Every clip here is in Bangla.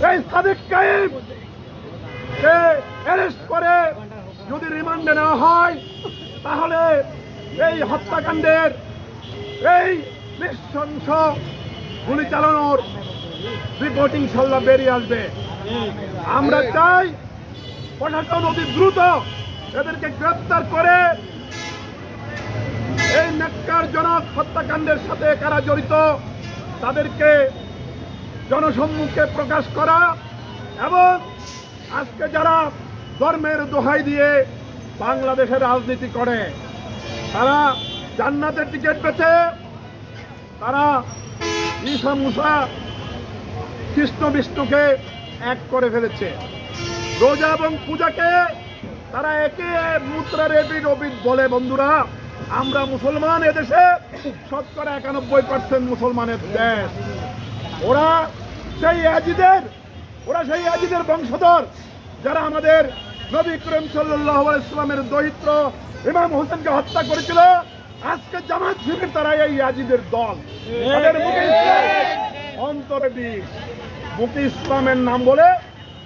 এই সাদিক কায়েম কে অ্যারেস্ট করে যদি রিমান্ডে নেওয়া হয় তাহলে এই হত্যাকাণ্ডের এই নৃশংস গুলি চালানোর রিপোর্ট ইনশাল্লাহ বেরিয়ে আসবে। আমরা চাই প্রশাসন অতি দ্রুত এদেরকে গ্রেপ্তার করে এই ন্যাক্কারজনক হত্যাকাণ্ডের সাথে কারা জড়িত তাদেরকে জনসম্মুখে প্রকাশ করা এবং আজকে যারা ধর্মের দোহাই দিয়ে বাংলাদেশের রাজনীতি করে তারা জান্নাতের টিকিট পেছে, তারা ঈসা মুসা কৃষ্ণ বিষ্ণুকে এক করে ফেলেছে, রোজা এবং পূজাকে তারা একে মুদ্রার এপিঠ ওপিঠ বলে। বন্ধুরা, আমরা মুসলমান, এদেশে শতকরা 91% মুসলমানের দেশ। ওরা সেই ইয়াজিদের বংশধর যারা আমাদের নবী করিম সাল্লাল্লাহু আলাইহি ওয়াসাল্লামের দৌহিত্র ইমাম হোসেনকে হত্যা করেছিল। আজকে জামাত শিবির তারা এই ইয়াজিদের দল। তাদের মুখে অন্তরে বিষ, মুখে ইসলামের নাম বলে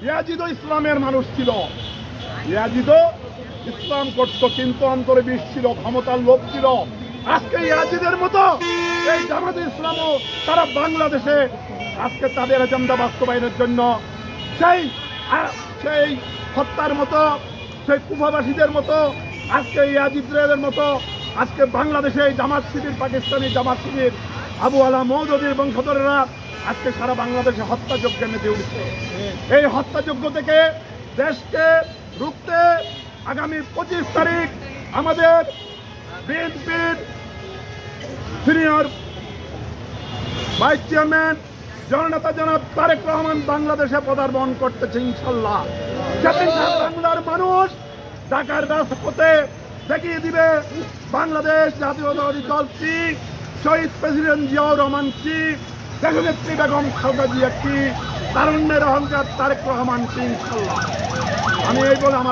ইয়াজিদও ইসলামের মানুষ ছিল, ইয়াজিদও ইসলাম করত, কিন্তু অন্তরে বিষ ছিল, ক্ষমতার লোভ ছিল। আজকে ইয়াজিদের মতো এই জামাতে ইসলামও তারা বাংলাদেশে আজকে তাদের এজেন্ডা বাস্তবায়নের জন্য সেই হত্যার মতো, সেই কুফাবাসীদের মতো, আজকে ইয়াজিদের মতো আজকে বাংলাদেশে জামাত শিবির, পাকিস্তানি জামাত শিবির, আবু আলা মওদুদির বংশধরেরা আজকে সারা বাংলাদেশে হত্যাযজ্ঞে মেতে উঠছে। এই হত্যাযজ্ঞ থেকে দেশকে রুখতে আগামী 25 তারিখ আমাদের বিএনপির সিনিয়র ভাইস চেয়ারম্যান জননেতা জনাব তারেক রহমান বাংলাদেশে পদার্পণ করতেছে ইনশাল্লাহ। সেদিন বাংলার মানুষ ঢাকার রাজপথে দেখিয়ে দিবে বাংলাদেশ জাতীয়তাবাদী দল কি, শহীদ প্রেসিডেন্ট জিয়াউর রহমান কি, দেশনেত্রী বেগম খালেদা জিয়া কি, তারুণ্যের অহংকার তারেক রহমান কি। ইনশাল্লাহ আমি এই বলে আমার